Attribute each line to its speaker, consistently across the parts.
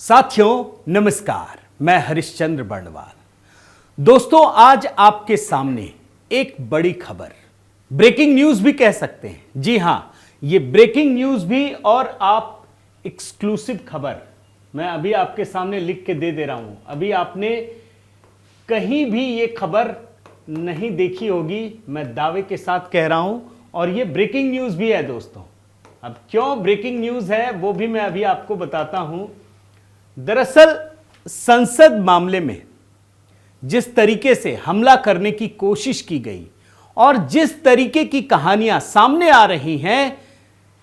Speaker 1: साथियों नमस्कार, मैं हरिश्चंद्र बर्णवाल। दोस्तों आज आपके सामने एक बड़ी खबर, ब्रेकिंग न्यूज भी कह सकते हैं। जी हां, ये ब्रेकिंग न्यूज भी और आप एक्सक्लूसिव खबर मैं अभी आपके सामने लिख के दे रहा हूं। अभी आपने कहीं भी ये खबर नहीं देखी होगी, मैं दावे के साथ कह रहा हूं। और ये ब्रेकिंग न्यूज भी है दोस्तों। अब क्यों ब्रेकिंग न्यूज है वो भी मैं अभी आपको बताता हूं। दरअसल संसद मामले में जिस तरीके से हमला करने की कोशिश की गई और जिस तरीके की कहानियां सामने आ रही हैं,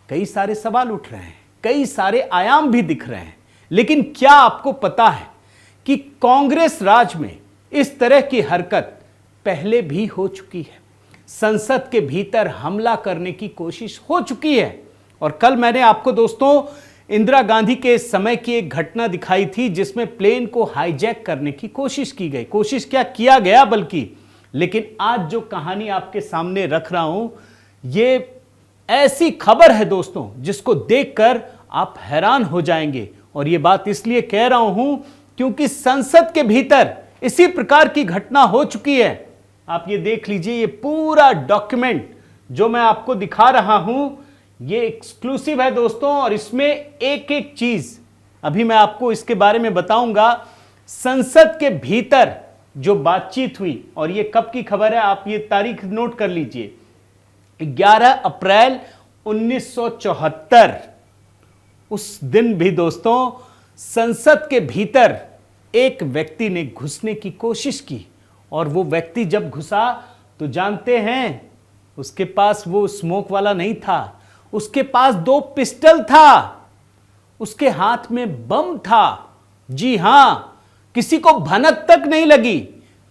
Speaker 1: कई सारे सवाल उठ रहे हैं, कई सारे आयाम भी दिख रहे हैं। लेकिन क्या आपको पता है कि कांग्रेस राज में इस तरह की हरकत पहले भी हो चुकी है। संसद के भीतर हमला करने की कोशिश हो चुकी है। और कल मैंने आपको दोस्तों इंदिरा गांधी के समय की एक घटना दिखाई थी जिसमें प्लेन को हाईजैक करने की कोशिश की गई। कोशिश क्या किया गया बल्कि। लेकिन आज जो कहानी आपके सामने रख रहा हूं, ये ऐसी खबर है दोस्तों जिसको देखकर आप हैरान हो जाएंगे। और ये बात इसलिए कह रहा हूं क्योंकि संसद के भीतर इसी प्रकार की घटना हो चुकी है। आप ये देख लीजिए, ये पूरा डॉक्यूमेंट जो मैं आपको दिखा रहा हूं ये एक्सक्लूसिव है दोस्तों। और इसमें एक एक चीज अभी मैं आपको इसके बारे में बताऊंगा। संसद के भीतर जो बातचीत हुई, और ये कब की खबर है आप ये तारीख नोट कर लीजिए, 11 अप्रैल 1974। उस दिन भी दोस्तों संसद के भीतर एक व्यक्ति ने घुसने की कोशिश की। और वो व्यक्ति जब घुसा तो जानते हैं उसके पास वो स्मोक वाला नहीं था, उसके पास 2 पिस्टल था, उसके हाथ में बम था। जी हां, किसी को भनक तक नहीं लगी।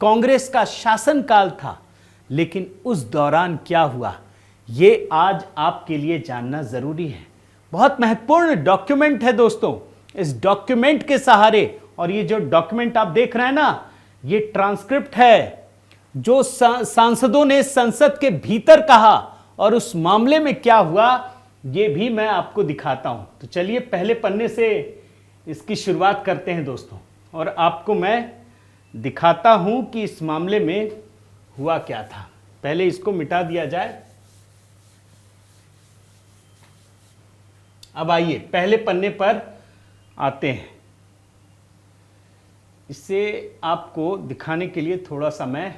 Speaker 1: कांग्रेस का शासनकाल था। लेकिन उस दौरान क्या हुआ ये आज आपके लिए जानना जरूरी है। बहुत महत्वपूर्ण डॉक्यूमेंट है दोस्तों। इस डॉक्यूमेंट के सहारे, और ये जो डॉक्यूमेंट आप देख रहे हैं ना, ये ट्रांसक्रिप्ट है जो सांसदों ने संसद के भीतर कहा और उस मामले में क्या हुआ ये भी मैं आपको दिखाता हूं। तो चलिए पहले पन्ने से इसकी शुरुआत करते हैं दोस्तों, और आपको मैं दिखाता हूं कि इस मामले में हुआ क्या था। पहले इसको मिटा दिया जाए। अब आइए पहले पन्ने पर आते हैं। इसे आपको दिखाने के लिए थोड़ा सा मैं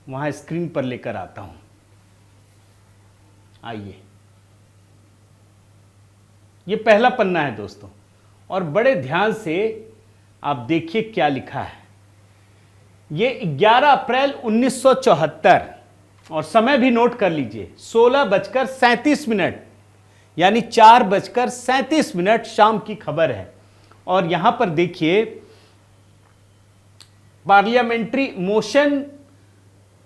Speaker 1: वहां स्क्रीन पर लेकर आता हूं। आइए, ये पहला पन्ना है दोस्तों, और बड़े ध्यान से आप देखिए क्या लिखा है। ये 11 अप्रैल 1974, और समय भी नोट कर लीजिए, 16:37, यानी 4:37 शाम की खबर है। और यहां पर देखिए parliamentary motion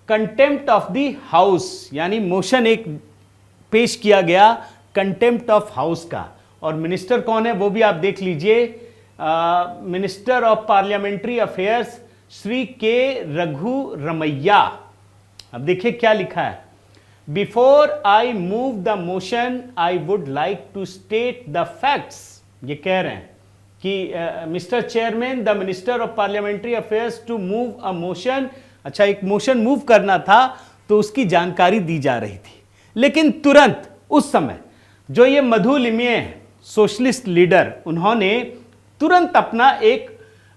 Speaker 1: contempt of the house, यानी मोशन एक पेश किया गया कंटेम्प्ट ऑफ हाउस का। और मिनिस्टर कौन है वो भी आप देख लीजिए, minister of parliamentary affairs Shri K Raghuramaiah. अब देखिए क्या लिखा है। Before I move the motion I would like to state the facts. ये कह रहे हैं कि mister chairman, the minister of parliamentary affairs to move a motion. अच्छा, एक मोशन मूव करना था तो उसकी जानकारी दी जा रही थी। लेकिन तुरंत उस समय जो ये मधु लिमये सोशलिस्ट लीडर, उन्होंने तुरंत अपना एक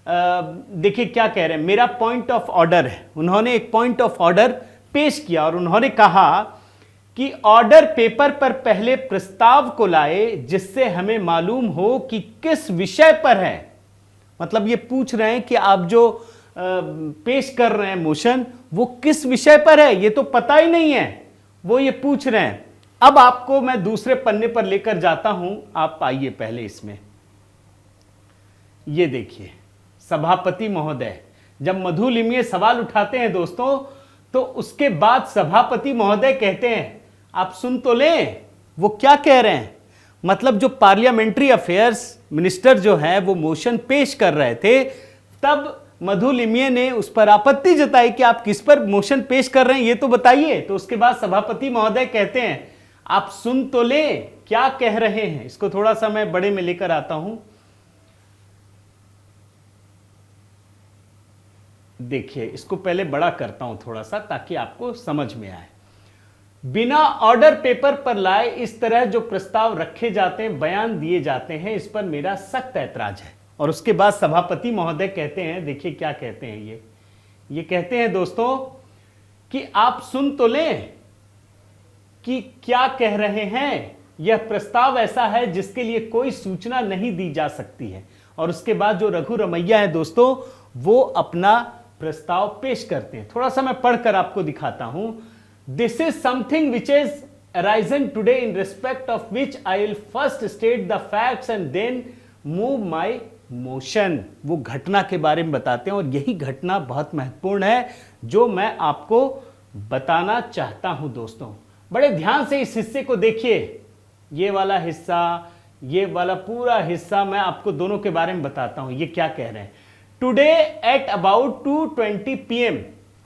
Speaker 1: देखिए क्या कह रहे हैं, मेरा पॉइंट ऑफ ऑर्डर है। उन्होंने एक पॉइंट ऑफ ऑर्डर पेश किया और उन्होंने कहा कि ऑर्डर पेपर पर पहले प्रस्ताव को लाए जिससे हमें मालूम हो कि किस विषय पर है। मतलब ये पूछ रहे हैं कि आप जो पेश कर रहे हैं मोशन वो किस विषय पर है, ये तो पता ही नहीं है, वो ये पूछ रहे हैं। अब आपको मैं दूसरे पन्ने पर लेकर जाता हूं, आप आइए पहले इसमें। ये देखिए सभापति महोदय, जब मधु लिमये सवाल उठाते हैं दोस्तों तो उसके बाद सभापति महोदय कहते हैं, आप सुन तो लें वो क्या कह रहे हैं। मतलब जो पार्लियामेंट्री अफेयर्स मिनिस्टर जो है वो मोशन पेश कर रहे थे, तब मधु लिमये ने उस पर आपत्ति जताई कि आप किस पर मोशन पेश कर रहे हैं ये तो बताइए। तो उसके बाद सभापति महोदय कहते हैं, आप सुन तो ले क्या कह रहे हैं। इसको थोड़ा सा मैं बड़े में लेकर आता हूं। देखिए, इसको पहले बड़ा करता हूं थोड़ा सा ताकि आपको समझ में आए। बिना ऑर्डर पेपर पर लाए इस तरह जो प्रस्ताव रखे जाते हैं, बयान दिए जाते हैं, इस पर मेरा सख्त ऐतराज है। और उसके बाद सभापति महोदय कहते हैं, देखिए क्या कहते हैं ये कहते हैं दोस्तों कि आप सुन तो लें कि क्या कह रहे हैं। यह प्रस्ताव ऐसा है जिसके लिए कोई सूचना नहीं दी जा सकती है। और उसके बाद जो रघु रमैया है दोस्तों, वो अपना प्रस्ताव पेश करते हैं। थोड़ा सा मैं पढ़कर आपको दिखाता हूं। This is something which is arisen today in respect of which I will first state the facts and then move my motion. वो घटना के बारे में बताते हैं और यही घटना बहुत महत्वपूर्ण है जो मैं आपको बताना चाहता हूं दोस्तों। बड़े ध्यान से इस हिस्से को देखिए, ये वाला हिस्सा, ये वाला पूरा हिस्सा मैं आपको दोनों के बारे में बताता हूं। ये क्या कह रहे हैं। Today at about 2:20 PM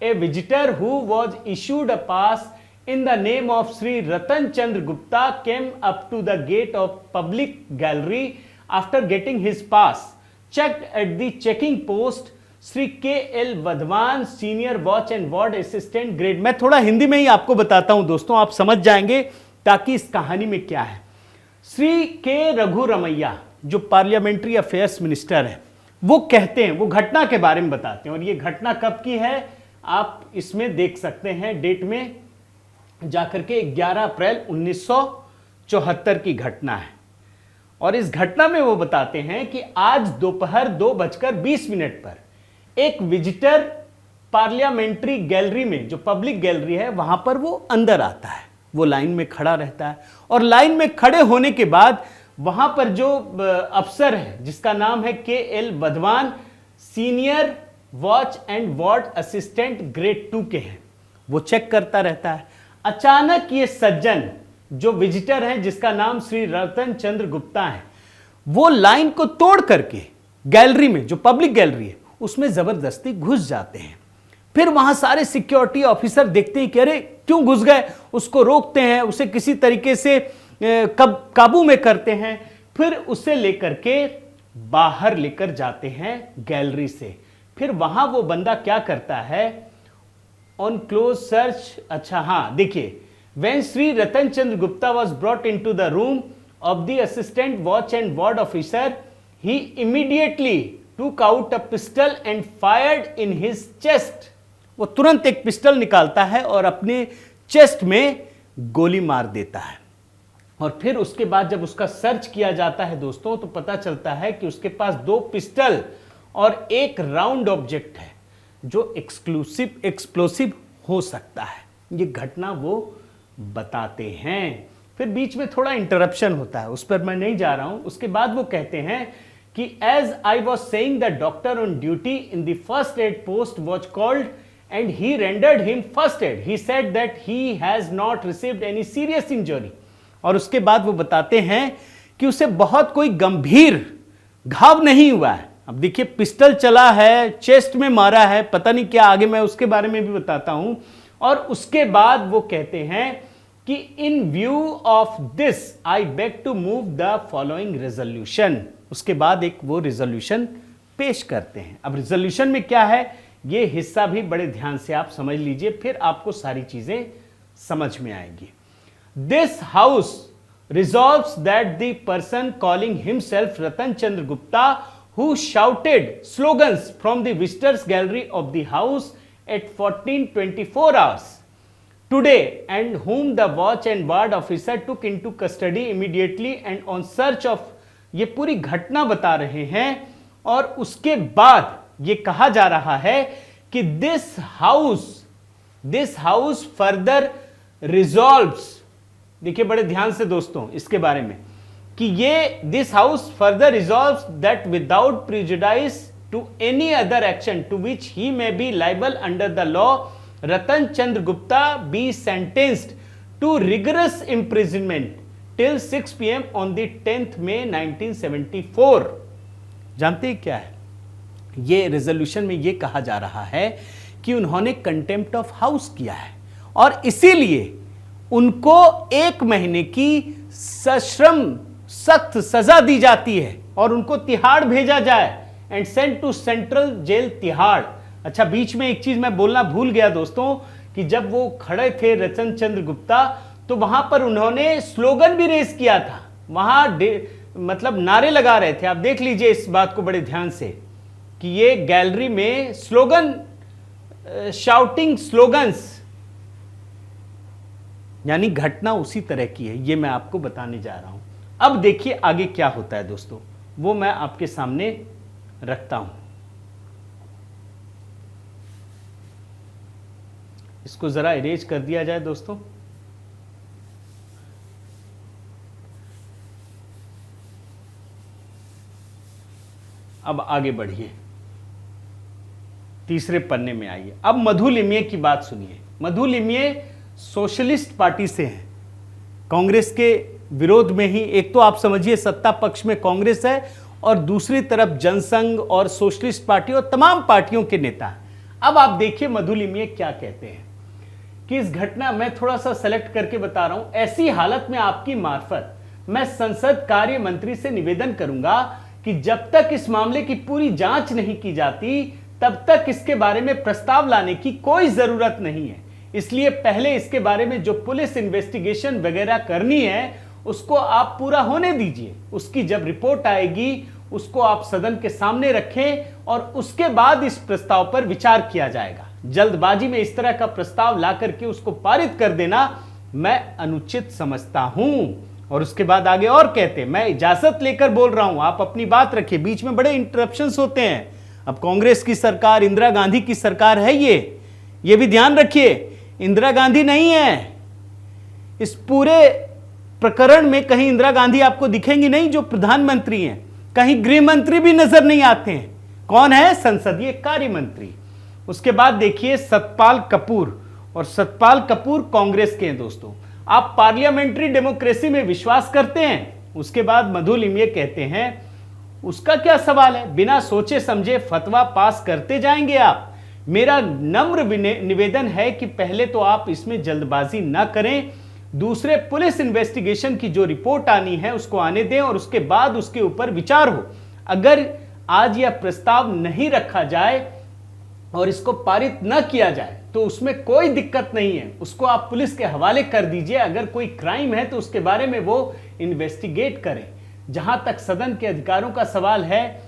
Speaker 1: a visitor who was issued a pass in the name of Sri Ratan Chandra Gupta came up to the gate of public gallery. After getting his pass, checked at the checking post, Shri K.L. Wadhwan senior watch and ward assistant grade. मैं थोड़ा हिंदी में ही आपको बताता हूं दोस्तों, आप समझ जाएंगे ताकि इस कहानी में क्या है। श्री के रघु रमैया जो पार्लियामेंट्री अफेयर्स मिनिस्टर है, वो कहते हैं, वो घटना के बारे में बताते हैं। और ये घटना कब की है आप इसमें देख सकते हैं, डेट में जाकर के 11 अप्रैल 1974 की घटना है। और इस घटना में वो बताते हैं कि आज दोपहर 2:20 पर एक विजिटर पार्लियामेंट्री गैलरी में, जो पब्लिक गैलरी है, वहां पर वो अंदर आता है। वो लाइन में खड़ा रहता है और लाइन में खड़े होने के बाद वहां पर जो अफसर है जिसका नाम है K.L. Wadhwan senior watch and ward assistant grade 2 के हैं, वो चेक करता रहता है। अचानक ये सज्जन जो विजिटर हैं जिसका नाम श्री रतन चंद्र गुप्ता है, वो लाइन को तोड़ करके गैलरी में, जो पब्लिक गैलरी है, उसमें जबरदस्ती घुस जाते हैं। फिर वहां सारे सिक्योरिटी ऑफिसर देखते हैं कि अरे क्यों घुस गए, उसको रोकते हैं, उसे किसी तरीके से काबू में करते हैं। फिर उसे लेकर के बाहर लेकर जाते हैं गैलरी से। फिर वहां वो बंदा क्या करता है, ऑन क्लोज सर्च, अच्छा हाँ देखिए, when Shri Ratan Chandra Gupta was brought in to the room of the assistant watch and ward officer, he immediately took out a pistol and fired in his chest. वो तुरंत एक पिस्टल निकालता है और अपने चेस्ट में गोली मार देता है। और फिर उसके बाद जब उसका सर्च किया जाता है दोस्तों, तो पता चलता है कि उसके पास 2 पिस्टल और एक राउंड ऑब्जेक्ट है जो एक्सप्लोसिव हो सकता है। ये घटना वो बताते हैं। फिर बीच में थोड़ा इंटरप्शन होता है, उस पर मैं नहीं जा रहा हूं। उसके बाद वो कहते हैं कि as I was saying, the doctor on duty in the first aid post was called and he rendered him first aid. He said that he has not received any serious injury. और उसके बाद वो बताते हैं कि उसे बहुत कोई गंभीर घाव नहीं हुआ है। अब देखिए, पिस्टल चला है, चेस्ट में मारा है, पता नहीं क्या, आगे मैं उसके बारे में भी बताता हूं। और उसके बाद वो कहते हैं कि in view of this I beg to move the following resolution. उसके बाद एक वो रिजोल्यूशन पेश करते हैं। अब रिजोल्यूशन में क्या है, ये हिस्सा भी बड़े ध्यान से आप समझ लीजिए, फिर आपको सारी चीजें समझ में आएंगी। This house resolves that the person calling himself Ratan Chandra Gupta who shouted slogans from the visitors gallery of the house at 14:24 hours today and whom the watch and ward officer took into custody immediately and on search of, ये पूरी घटना बता रहे हैं। और उसके बाद ये कहा जा रहा है कि दिस हाउस फर्दर रिजॉल्व्स, देखिए बड़े ध्यान से दोस्तों इसके बारे में, कि ये this house further resolves that without prejudice to any other action to which he may be liable under the law, Ratan Chandra Gupta be sentenced to rigorous imprisonment till 6 PM on the 10th May 1974। जानते हैं क्या है, ये resolution में ये कहा जा रहा है कि उन्होंने कंटेम्प्ट ऑफ हाउस किया है और इसीलिए उनको 1 महीने की सश्रम सख्त सजा दी जाती है और उनको तिहाड़ भेजा जाए and sent to central jail Tihar. अच्छा, बीच में एक चीज मैं बोलना भूल गया दोस्तों कि जब वो खड़े थे रतन चंद्र गुप्ता, तो वहां पर उन्होंने स्लोगन भी रेस किया था, वहां मतलब नारे लगा रहे थे। आप देख लीजिए इस बात को बड़े ध्यान से कि ये गैलरी में स्लोगन, शाउटिंग स्लोगन्स, यानी घटना उसी तरह की है। ये मैं आपको बताने जा रहा हूं। अब देखिए आगे क्या होता है दोस्तों, वो मैं आपके सामने रखता हूं। इसको जरा इरेज कर दिया जाए दोस्तों। अब आगे बढ़िए, तीसरे पन्ने में आइए। अब मधु लिमये की बात सुनिए। मधु लिमये सोशलिस्ट पार्टी से हैं, कांग्रेस के विरोध में ही। एक तो आप समझिए सत्ता पक्ष में कांग्रेस है और दूसरी तरफ जनसंघ और सोशलिस्ट पार्टी और तमाम पार्टियों के नेता हैं। अब आप देखिए मधु लिमये क्या कहते हैं कि इस घटना, मैं थोड़ा सा सेलेक्ट करके बता रहा हूं। ऐसी हालत में आपकी मार्फत मैं संसद कार्य मंत्री से निवेदन करूंगा कि जब तक इस मामले की पूरी जांच नहीं की जाती तब तक इसके बारे में प्रस्ताव लाने की कोई जरूरत नहीं है। इसलिए पहले इसके बारे में जो पुलिस इन्वेस्टिगेशन वगैरह करनी है उसको आप पूरा होने दीजिए। उसकी जब रिपोर्ट आएगी उसको आप सदन के सामने रखें और उसके बाद इस प्रस्ताव पर विचार किया जाएगा। जल्दबाजी में इस तरह का प्रस्ताव ला करके उसको पारित कर देना मैं अनुचित समझता हूं। और उसके बाद आगे और कहते, मैं इजाजत लेकर बोल रहा हूं, आप अपनी बात रखिए। बीच में बड़े इंटरप्शंस होते हैं। अब कांग्रेस की सरकार, इंदिरा गांधी की सरकार है ये भी ध्यान रखिए। इंदिरा गांधी नहीं है इस पूरे प्रकरण में। कहीं इंदिरा गांधी आपको दिखेंगी नहीं जो प्रधानमंत्री हैं, कहीं गृह मंत्री भी नजर नहीं आते हैं। कौन है? संसदीय कार्य मंत्री। उसके बाद देखिए सतपाल कपूर, और सतपाल कपूर कांग्रेस के हैं दोस्तों। आप पार्लियामेंट्री डेमोक्रेसी में विश्वास करते हैं? उसके बाद मधु लिमये कहते हैं उसका क्या सवाल है, बिना सोचे समझे फतवा पास करते जाएंगे आप। मेरा नम्र निवेदन है कि पहले तो आप इसमें जल्दबाजी ना करें, दूसरे पुलिस इन्वेस्टिगेशन की जो रिपोर्ट आनी है उसको आने दें और उसके बाद उसके ऊपर विचार हो। अगर आज यह प्रस्ताव नहीं रखा जाए और इसको पारित न किया जाए तो उसमें कोई दिक्कत नहीं है, उसको आप पुलिस के हवाले कर दीजिए। अगर कोई क्राइम है तो उसके बारे में वो इन्वेस्टिगेट करें। जहां तक सदन के अधिकारों का सवाल है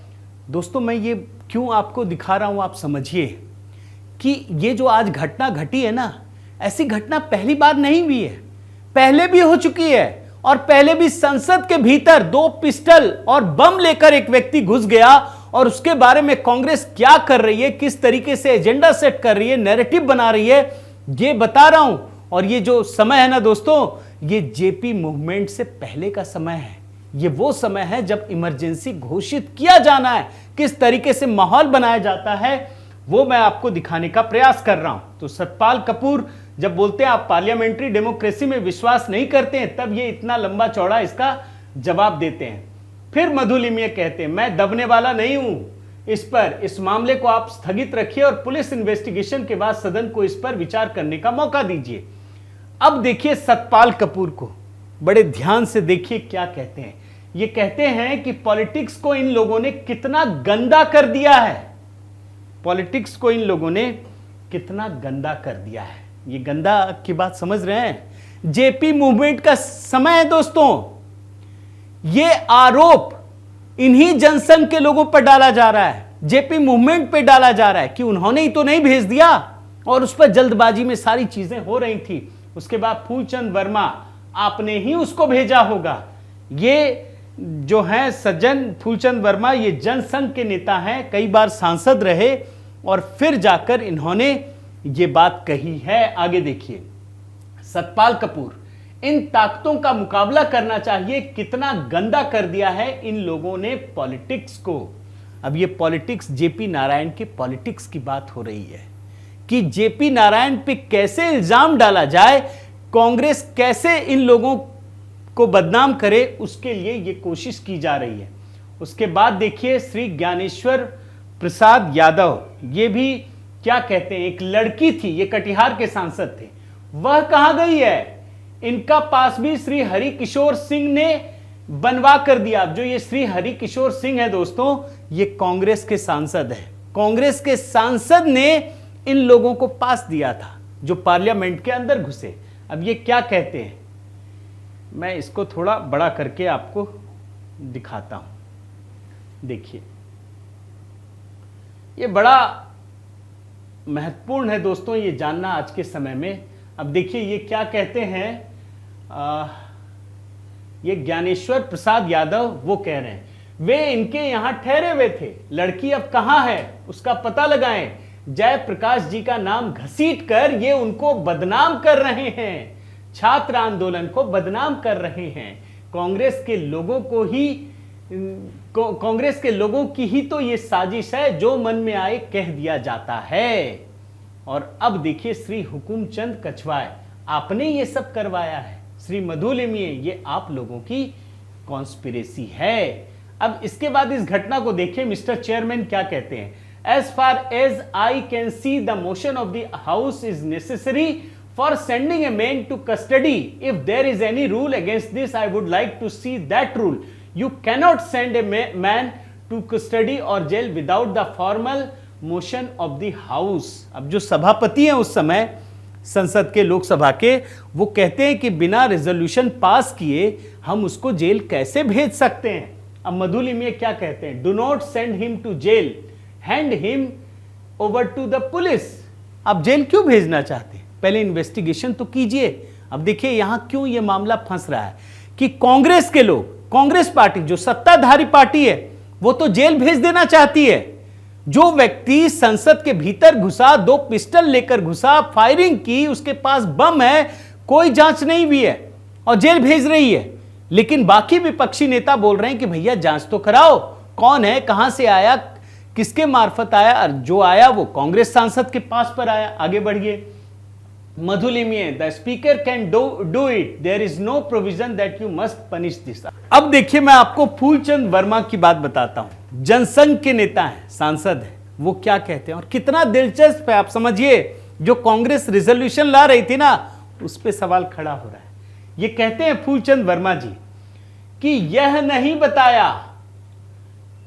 Speaker 1: दोस्तों, मैं ये क्यों आपको दिखा रहा हूं, आप समझिए कि ये जो आज घटना घटी है ना, ऐसी घटना पहली बार नहीं हुई है, पहले भी हो चुकी है। और पहले भी संसद के भीतर 2 पिस्टल और बम लेकर एक व्यक्ति घुस गया और उसके बारे में कांग्रेस क्या कर रही है, किस तरीके से एजेंडा सेट कर रही है, नैरेटिव बना रही है, ये बता रहा हूं। और ये जो समय है ना दोस्तों, ये जेपी मूवमेंट से पहले का समय है। ये वो समय है जब इमरजेंसी घोषित किया जाना है, किस तरीके से माहौल बनाया जाता है वो मैं आपको दिखाने का प्रयास कर रहा हूं। तो सतपाल कपूर जब बोलते हैं आप पार्लियामेंट्री डेमोक्रेसी में विश्वास नहीं करते हैं, तब ये इतना लंबा चौड़ा इसका जवाब देते हैं। फिर मधु लिमये कहते हैं मैं दबने वाला नहीं हूं इस पर, इस मामले को आप स्थगित रखिए और पुलिस इन्वेस्टिगेशन के बाद सदन को इस पर विचार करने का मौका दीजिए। अब देखिए सतपाल कपूर को बड़े ध्यान से देखिए क्या कहते हैं। ये कहते हैं कि पॉलिटिक्स को इन लोगों ने कितना गंदा कर दिया है, पॉलिटिक्स को इन लोगों ने कितना गंदा कर दिया है। ये गंदा की बात समझ रहे हैं? जेपी मूवमेंट का समय है दोस्तों। ये आरोप इन्हीं जनसंघ के लोगों पर डाला जा रहा है, जेपी मूवमेंट पे डाला जा रहा है कि उन्होंने ही तो नहीं भेज दिया और उस पर जल्दबाजी में सारी चीजें हो रही थी। उसके बाद फूलचंद वर्मा, आपने ही उसको भेजा होगा। ये जो है सज्जन फूलचंद वर्मा, ये जनसंघ के नेता हैं, कई बार सांसद रहे और फिर जाकर इन्होंने ये बात कही है। आगे देखिए सतपाल कपूर, इन ताकतों का मुकाबला करना चाहिए, कितना गंदा कर दिया है इन लोगों ने पॉलिटिक्स को। अब ये पॉलिटिक्स, जेपी नारायण के पॉलिटिक्स की बात हो रही है कि जेपी नारायण पे कैसे इल्जाम डाला जाए, कांग्रेस कैसे इन लोगों को बदनाम करे, उसके लिए ये कोशिश की जा रही है। उसके बाद देखिए श्री ज्ञानेश्वर प्रसाद यादव, ये भी क्या कहते हैं, एक लड़की थी, ये कटिहार के सांसद थे, वह कहां गई है? इनका पास भी श्री हरिकिशोर सिंह ने बनवा कर दिया। जो ये श्री हरिकिशोर सिंह है दोस्तों, ये कांग्रेस के सांसद है, कांग्रेस के सांसद ने इन लोगों को पास दिया था जो पार्लियामेंट के अंदर घुसे। अब ये क्या कहते हैं, मैं इसको थोड़ा बड़ा करके आपको दिखाता हूं। देखिए, ये बड़ा महत्वपूर्ण है दोस्तों, ये जानना आज के समय में। अब देखिए ये क्या कहते हैं, ये ज्ञानेश्वर प्रसाद यादव वो कह रहे हैं, वे इनके यहां ठहरे हुए थे, लड़की अब कहां है उसका पता लगाएं। जयप्रकाश जी का नाम घसीट कर ये उनको बदनाम कर रहे हैं, छात्र आंदोलन को बदनाम कर रहे हैं। कांग्रेस के लोगों की ही तो ये साजिश है, जो मन में आए कह दिया जाता है। और अब देखिए श्री हुकुमचंद कछवाए, आपने ये सब करवाया है। श्री मधु लिमये, ये आप लोगों की कॉन्स्पिरेसी है। अब इसके बाद इस घटना को देखिए, मिस्टर चेयरमैन क्या कहते हैं। As far as I can see, the motion of the house is necessary for sending a man to custody. If there is any rule against this, I would like to see that rule. You cannot send a man to custody or jail without the formal motion of the house. अब जो सभापति हैं उस समय संसद के, लोकसभा के, वो कहते हैं कि बिना रेजोल्यूशन पास किए हम उसको जेल कैसे भेज सकते हैं। अब मधु लिमये क्या कहते हैं, do not send him to jail, hand him over to the police. आप जेल क्यों भेजना चाहते हैं, पहले इन्वेस्टिगेशन तो कीजिए। अब देखिए यहां क्यों यह मामला फंस रहा है कि कांग्रेस के लोग, कांग्रेस पार्टी जो सत्ताधारी पार्टी है, वो तो जेल भेज देना चाहती है। जो व्यक्ति संसद के भीतर घुसा, 2 पिस्टल लेकर घुसा, फायरिंग की, उसके पास बम है, कोई जांच नहीं भी है और जेल भेज रही है। लेकिन बाकी विपक्षी नेता बोल रहे हैं कि भैया जांच तो कराओ, कौन है, कहां से आया, किसके मार्फत आया, और जो आया वो कांग्रेस सांसद के पास पर आया। आगे बढ़िए, Madhu Limaye, the speaker can do it, there is no provision that you must punish this. अब देखिए मैं आपको फूलचंद वर्मा की बात बताता हूं, जनसंघ के नेता हैं, सांसद हैं, वो क्या कहते हैं और कितना दिलचस्प है। आप समझिए, जो कांग्रेस रिजोल्यूशन ला रही थी ना, उस पर सवाल खड़ा हो रहा है। ये कहते हैं फूलचंद वर्मा जी कि यह नहीं बताया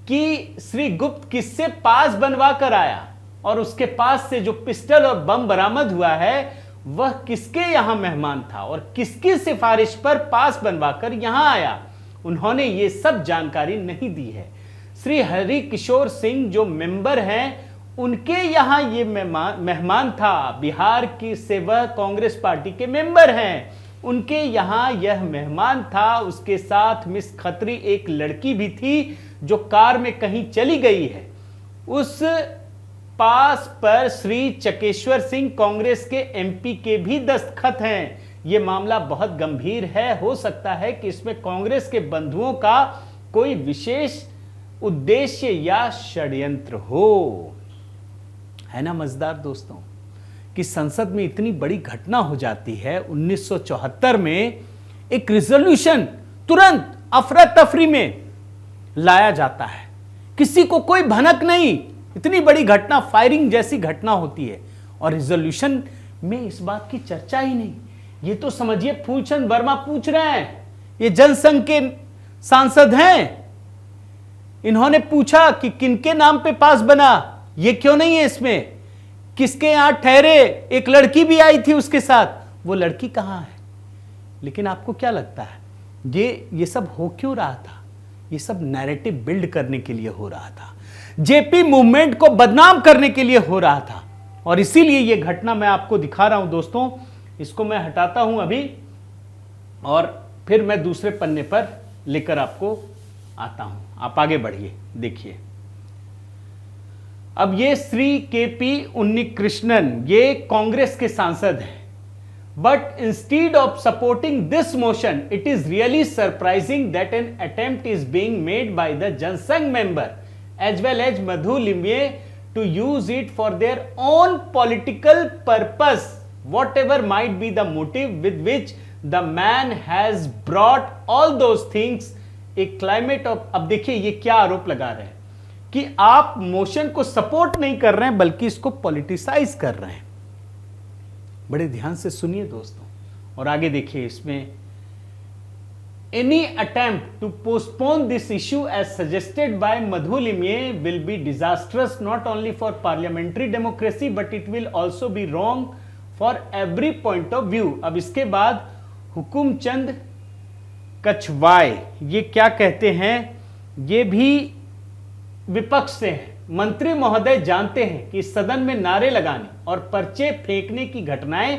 Speaker 1: कि श्री गुप्त किससे पास बनवा कर आया और उसके पास से जो पिस्टल और बम बरामद हुआ है वह किसके यहां मेहमान था और किसकी सिफारिश पर पास बनवाकर यहां आया। उन्होंने ये सब जानकारी नहीं दी है। श्री हरि किशोर सिंह जो मेंबर हैं, उनके यहां ये मेहमान था। बिहार की से वह कांग्रेस पार्टी के मेंबर हैं, उनके यहां यह मेहमान था। उसके साथ मिस खत्री एक लड़की भी थी जो कार में कहीं चली गई है। उस पास पर श्री चकेश्वर सिंह कांग्रेस के एमपी के भी दस्तखत हैं। यह मामला बहुत गंभीर है, हो सकता है कि इसमें कांग्रेस के बंधुओं का कोई विशेष उद्देश्य या षड्यंत्र हो। है ना मजेदार दोस्तों कि संसद में इतनी बड़ी घटना हो जाती है। 1974 में एक रिजोल्यूशन तुरंत अफरा तफरी में लाया जाता है, किसी को कोई भनक नहीं। इतनी बड़ी घटना, फायरिंग जैसी घटना होती है और रिजोल्यूशन में इस बात की चर्चा ही नहीं। ये तो समझिए फूलचंद वर्मा पूछ रहे हैं, ये जनसंघ के सांसद हैं, इन्होंने पूछा कि किनके नाम पे पास बना, ये क्यों नहीं है इसमें, किसके यहां ठहरे, एक लड़की भी आई थी उसके साथ, वो लड़की कहां है। लेकिन आपको क्या लगता है ये सब हो क्यों रहा था? ये सब नैरेटिव बिल्ड करने के लिए हो रहा था, जेपी मूवमेंट को बदनाम करने के लिए हो रहा था। और इसीलिए ये घटना मैं आपको दिखा रहा हूं दोस्तों। इसको मैं हटाता हूं अभी और फिर मैं दूसरे पन्ने पर लेकर आपको आता हूं। आप आगे बढ़िए, देखिए। अब ये श्री केपी उन्नीकृष्णन, ये कांग्रेस के सांसद हैं। But instead of supporting this motion, it is really surprising that an attempt is being made by the Jana Sangh member as well as Madhu Limye to use it for their own political purpose, whatever might be the motive with which the man has brought all those things, a climate of। अब देखिए ये क्या आरोप लगा रहे हैं कि आप मोशन को सपोर्ट नहीं कर रहे हैं बल्कि इसको पॉलिटिसाइज कर रहे हैं। बड़े ध्यान से सुनिए दोस्तों और आगे देखिए। इसमें Any attempt to postpone this issue as suggested by Madhu Limye will be disastrous not only for parliamentary democracy but it will also be wrong for every point of view. अब इसके बाद हुकुमचंद कछवाय ये क्या कहते हैं, ये भी विपक्ष से हैं। मंत्री महोदय जानते हैं कि सदन में नारे लगाने और पर्चे फेंकने की घटनाएं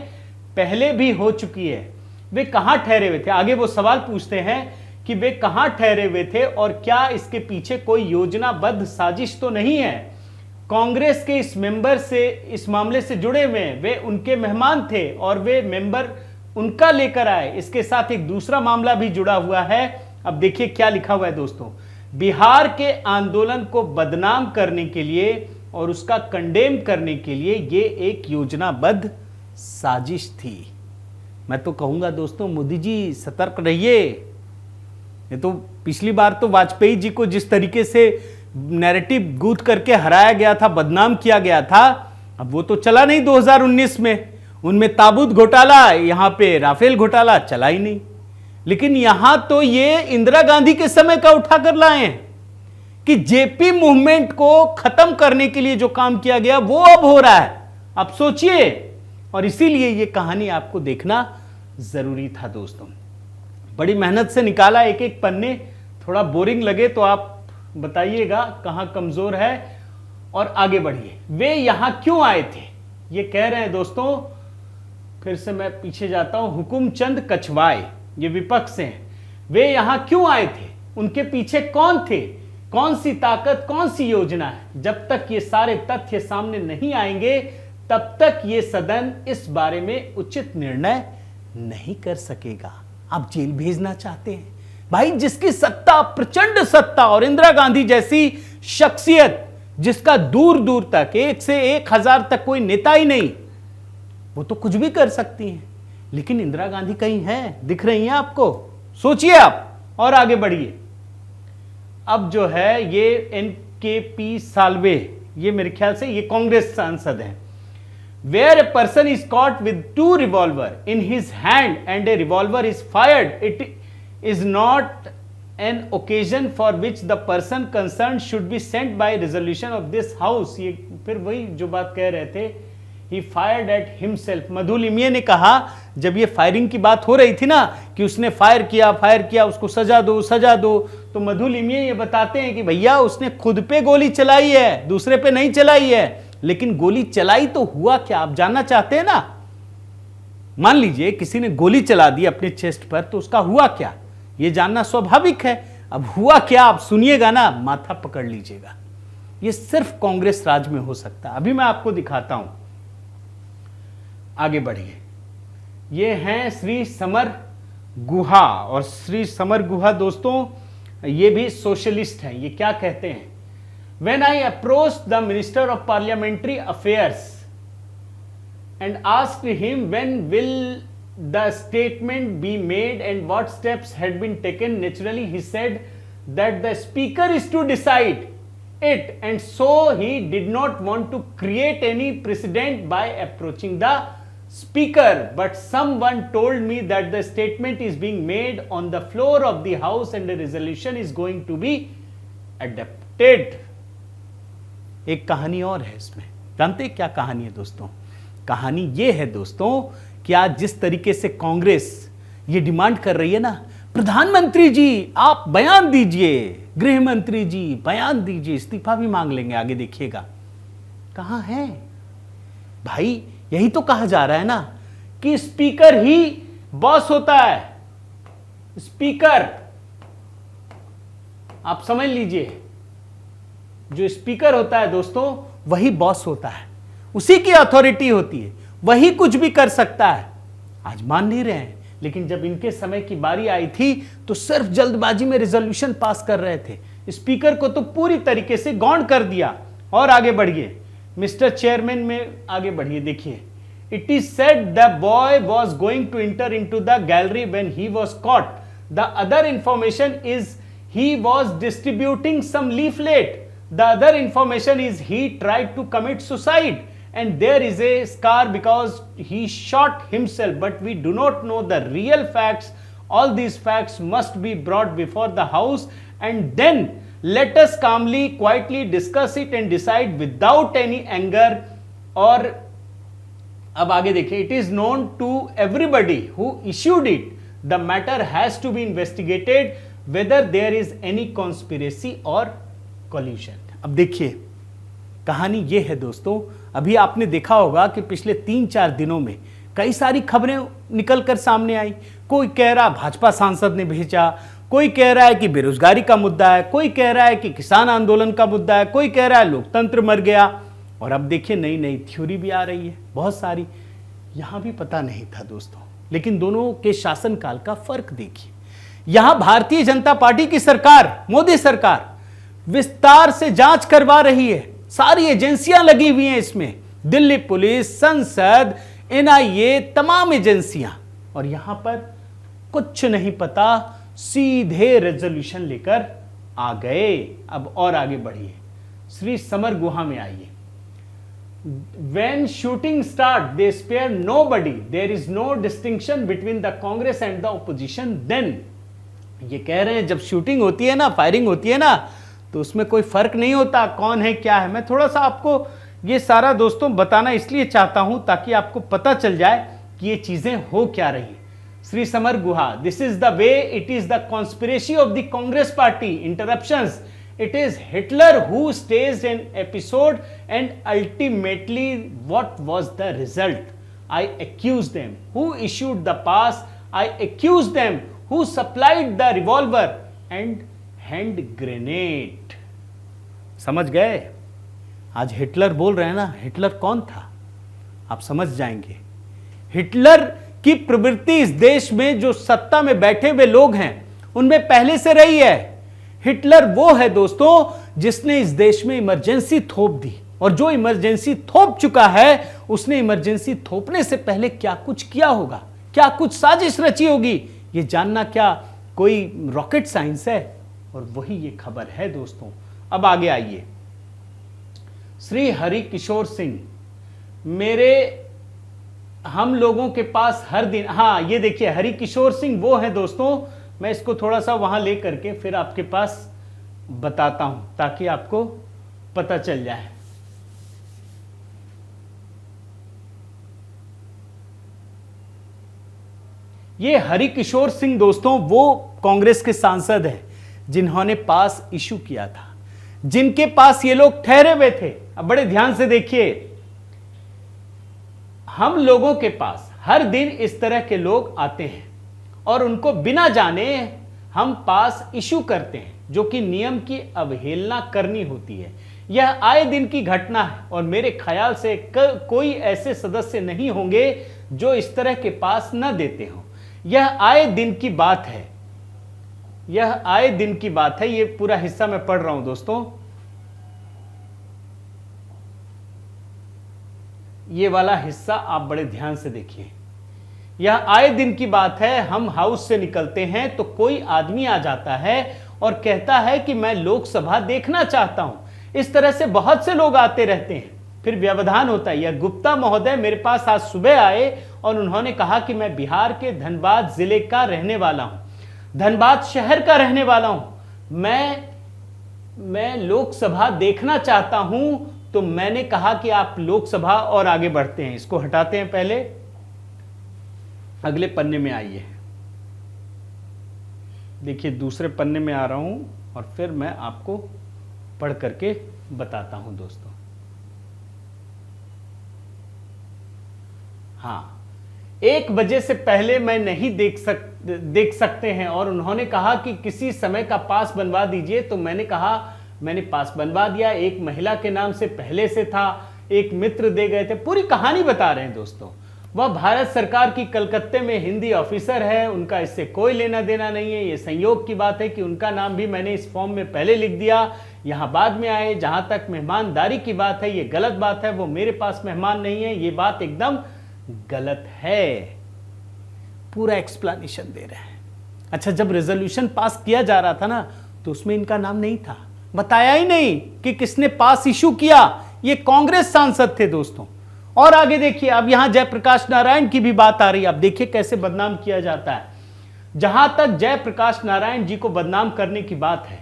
Speaker 1: पहले भी हो चुकी है। वे कहां ठहरे हुए थे? आगे वो सवाल पूछते हैं कि वे कहां ठहरे हुए थे और क्या इसके पीछे कोई योजनाबद्ध साजिश तो नहीं है। कांग्रेस के इस मेंबर से इस मामले से जुड़े हुए हैं, वे उनके मेहमान थे और वे मेंबर उनका लेकर आए। इसके साथ एक दूसरा मामला भी जुड़ा हुआ है। अब देखिए क्या लिखा हुआ है दोस्तों। बिहार के आंदोलन को बदनाम करने के लिए और उसका कंडेम करने के लिए ये एक योजनाबद्ध साजिश थी। मैं तो कहूंगा दोस्तों, मोदी जी सतर्क रहिए। ये तो पिछली बार तो वाजपेयी जी को जिस तरीके से नैरेटिव गूंथ करके हराया गया था, बदनाम किया गया था, अब वो तो चला नहीं 2019 में। उनमें ताबूत घोटाला, यहां पे राफेल घोटाला चला ही नहीं। लेकिन यहां तो ये इंदिरा गांधी के समय का उठाकर लाए हैं कि जेपी मूवमेंट को खत्म करने के लिए जो काम किया गया वो अब हो रहा है। अब सोचिए, और इसीलिए ये कहानी आपको देखना जरूरी था दोस्तों। बड़ी मेहनत से निकाला एक एक पन्ने। थोड़ा बोरिंग लगे तो आप बताइएगा कहां कमजोर है और आगे बढ़िए। वे यहां क्यों आए थे, ये कह रहे हैं दोस्तों। फिर से मैं पीछे जाता हूं। हुकुमचंद कछवाय ये विपक्ष से हैं। वे यहां क्यों आए थे, उनके पीछे कौन थे, कौन सी ताकत, कौन सी योजना है। जब तक ये सारे तथ्य सामने नहीं आएंगे तब तक ये सदन इस बारे में उचित निर्णय नहीं कर सकेगा। आप जेल भेजना चाहते हैं भाई, जिसकी सत्ता, प्रचंड सत्ता, और इंदिरा गांधी जैसी शख्सियत जिसका दूर दूर तक 1 से 1000 तक कोई नेता ही नहीं, वो तो कुछ भी कर सकती हैं। लेकिन इंदिरा गांधी कहीं है, दिख रही हैं आपको? सोचिए आप और आगे बढ़िए। अब जो है ये एनकेपी साल्वे, ये मेरे ख्याल से ये कांग्रेस सांसद हैं। Where a person is caught with 2 revolver in his hand and a revolver is fired, it is not an occasion for which the person concerned should be sent by resolution of this house। ये फिर वही जो बात कह रहे थे, he fired at himself। मधु लिमिये ने कहा, जब ये फायरिंग की बात हो रही थी ना कि उसने फायर किया, उसको सजा दो, तो मधु लिमिये ये बताते हैं कि भैया उसने खुद पे गोली चलाई है, दूसरे पे नहीं चलाई है। लेकिन गोली चलाई तो हुआ क्या, आप जानना चाहते हैं ना? मान लीजिए किसी ने गोली चला दी अपने चेस्ट पर, तो उसका हुआ क्या, यह जानना स्वाभाविक है। अब हुआ क्या आप सुनिएगा ना, माथा पकड़ लीजिएगा। यह सिर्फ कांग्रेस राज में हो सकता है। अभी मैं आपको दिखाता हूं, आगे बढ़िए। ये हैं श्री समर गुहा, और श्री समर गुहा दोस्तों ये भी सोशलिस्ट हैं। ये क्या कहते हैं? When I approached the Minister of Parliamentary Affairs and asked him when will the statement be made and what steps had been taken, naturally he said that the speaker is to decide it, and so he did not want to create any precedent by approaching the speaker. But someone told me that the statement is being made on the floor of the house and the resolution is going to be adopted। एक कहानी और है इसमें। जानते हैं क्या कहानी है दोस्तों? कहानी ये है दोस्तों कि आज जिस तरीके से कांग्रेस ये डिमांड कर रही है ना, प्रधानमंत्री जी आप बयान दीजिए, गृह मंत्री जी बयान दीजिए, इस्तीफा भी मांग लेंगे, आगे देखिएगा। कहां है भाई? यही तो कहा जा रहा है ना कि स्पीकर ही बॉस होता है। स्पीकर, आप समझ लीजिए, जो स्पीकर होता है दोस्तों वही बॉस होता है, उसी की अथॉरिटी होती है, वही कुछ भी कर सकता है। आज मान नहीं रहे हैं, लेकिन जब इनके समय की बारी आई थी तो सिर्फ जल्दबाजी में रिजोल्यूशन पास कर रहे थे। स्पीकर को तो पूरी तरीके से गौण कर दिया। और आगे बढ़िए मिस्टर चेयरमैन में आगे बढ़िए, देखिए। It is said the boy was going to enter into the gallery when he was caught. The other information is he was distributing some leaflet. The other information is he tried to commit suicide and there is a scar because he shot himself, but we do not know the real facts All these facts must be brought before the House and then let us calmly, quietly discuss it and decide without any anger or अब आगे देखिए, it is known to everybody who issued it. The matter has to be investigated whether there is any conspiracy or collusion. अब देखिए कहानी ये है दोस्तों, अभी आपने देखा होगा कि पिछले 3-4 दिनों में कई सारी खबरें निकल कर सामने आई। कोई कह रहा भाजपा सांसद ने भेजा, कोई कह रहा है कि बेरोजगारी का मुद्दा है, कोई कह रहा है कि किसान आंदोलन का मुद्दा है, कोई कह रहा है लोकतंत्र मर गया। और अब देखिए नई नई थ्योरी भी आ रही है बहुत सारी। यहां भी पता नहीं था दोस्तों, लेकिन दोनों के शासनकाल का फर्क देखिए। यहां भारतीय जनता पार्टी की सरकार, मोदी सरकार विस्तार से जांच करवा रही है, सारी एजेंसियां लगी हुई हैं इसमें, दिल्ली पुलिस, संसद, एनआईए, तमाम एजेंसियां। और यहां पर कुछ नहीं पता, सीधे रेजोल्यूशन लेकर आ गए। अब और आगे बढ़िए, श्री समर गुहा में आइए। When shooting start, they spare nobody. There is no distinction between the Congress and the opposition. Then ये कह रहे हैं जब शूटिंग होती है ना, फायरिंग होती है ना, तो उसमें कोई फर्क नहीं होता कौन है क्या है। मैं थोड़ा सा आपको ये सारा दोस्तों बताना इसलिए चाहता हूं ताकि आपको पता चल जाए कि ये चीजें हो क्या रही। Shri summer Guha, this is the way it is the conspiracy of the Congress party, interruptions, it is Hitler who staged an episode and ultimately what was the result? I accuse them who issued the pass, I accuse them who supplied the revolver and hand grenade. समझ गए? आज Hitler बोल रहे हैं ना, Hitler कौन था आप समझ जाएंगे। हिटलर की प्रवृत्ति इस देश में जो सत्ता में बैठे हुए लोग हैं उनमें पहले से रही है। हिटलर वो है दोस्तों जिसने इस देश में इमरजेंसी थोप दी, और जो इमरजेंसी थोप चुका है उसने इमरजेंसी थोपने से पहले क्या कुछ किया होगा, क्या कुछ साजिश रची होगी, ये जानना क्या कोई रॉकेट साइंस है। और वही ये खबर है दोस्तों। अब आगे आइए, श्री हरि किशोर सिंह, हम लोगों के पास हर दिन, हाँ ये देखिए हरि किशोर सिंह वो है दोस्तों, मैं इसको थोड़ा सा वहां ले करके फिर आपके पास बताता हूं ताकि आपको पता चल जाए। ये हरि किशोर सिंह दोस्तों वो कांग्रेस के सांसद हैं जिन्होंने पास इशू किया था, जिनके पास ये लोग ठहरे हुए थे। अब बड़े ध्यान से देखिए, हम लोगों के पास हर दिन इस तरह के लोग आते हैं और उनको बिना जाने हम पास इशू करते हैं, जो कि नियम की अवहेलना करनी होती है। यह आए दिन की घटना है और मेरे ख्याल से कोई ऐसे सदस्य नहीं होंगे जो इस तरह के पास न देते हो। यह आए दिन की बात है, यह आए दिन की बात है। ये पूरा हिस्सा मैं पढ़ रहा हूं दोस्तों, ये वाला हिस्सा आप बड़े ध्यान से देखिए। यह आए दिन की बात है, हम हाउस से निकलते हैं तो कोई आदमी आ जाता है और कहता है कि मैं लोकसभा देखना चाहता हूं। इस तरह से बहुत से लोग आते रहते हैं, फिर व्यवधान होता है। यह गुप्ता महोदय मेरे पास आज सुबह आए और उन्होंने कहा कि मैं बिहार के धनबाद जिले का रहने वाला हूं, धनबाद शहर का रहने वाला हूं, मैं लोकसभा देखना चाहता हूं। तो मैंने कहा कि आप लोकसभा, और आगे बढ़ते हैं, इसको हटाते हैं, पहले अगले पन्ने में आइए। देखिए दूसरे पन्ने में आ रहा हूं और फिर मैं आपको पढ़ करके बताता हूं दोस्तों। हाँ, 1 बजे से पहले मैं नहीं देख सकते हैं, और उन्होंने कहा कि किसी समय का पास बनवा दीजिए। तो मैंने कहा मैंने पास बनवा दिया, एक महिला के नाम से पहले से था, एक मित्र दे गए थे। पूरी कहानी बता रहे हैं दोस्तों। वह भारत सरकार की कलकत्ते में हिंदी ऑफिसर है, उनका इससे कोई लेना देना नहीं है। ये संयोग की बात है कि उनका नाम भी मैंने इस फॉर्म में पहले लिख दिया, यहां बाद में आए। जहां तक मेहमानदारी की बात है, ये गलत बात है, वो मेरे पास मेहमान नहीं है, ये बात एकदम गलत है। पूरा एक्सप्लेनेशन दे रहे हैं। अच्छा, जब रेजोल्यूशन पास किया जा रहा था ना, तो उसमें इनका नाम नहीं था, बताया ही नहीं कि किसने पास इशू किया। ये कांग्रेस सांसद थे दोस्तों। और आगे देखिए, अब यहां जयप्रकाश नारायण की भी बात आ रही है। अब देखिए कैसे बदनाम किया जाता है। जहां तक जयप्रकाश नारायण जी को बदनाम करने की बात है,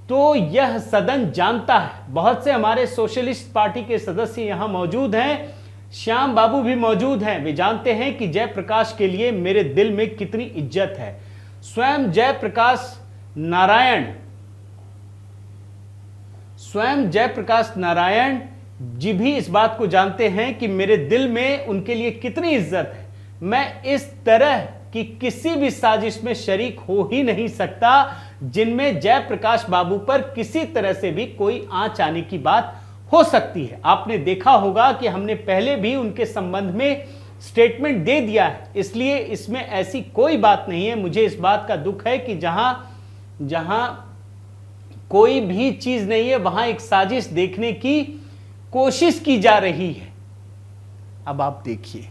Speaker 1: तो यह सदन जानता है, बहुत से हमारे सोशलिस्ट पार्टी के सदस्य यहां मौजूद हैं, श्याम बाबू भी मौजूद हैं, वे जानते हैं कि जयप्रकाश के लिए मेरे दिल में कितनी इज्जत है। स्वयं जयप्रकाश नारायण जी भी इस बात को जानते हैं कि मेरे दिल में उनके लिए कितनी इज्जत है। मैं इस तरह की किसी भी साजिश में शरीक हो ही नहीं सकता जिनमें जयप्रकाश बाबू पर किसी तरह से भी कोई आंच आने की बात हो सकती है। आपने देखा होगा कि हमने पहले भी उनके संबंध में स्टेटमेंट दे दिया है, इसलिए इसमें ऐसी कोई बात नहीं है। मुझे इस बात का दुख है कि जहां कोई भी चीज नहीं है वहां एक साजिश देखने की कोशिश की जा रही है। अब आप देखिए,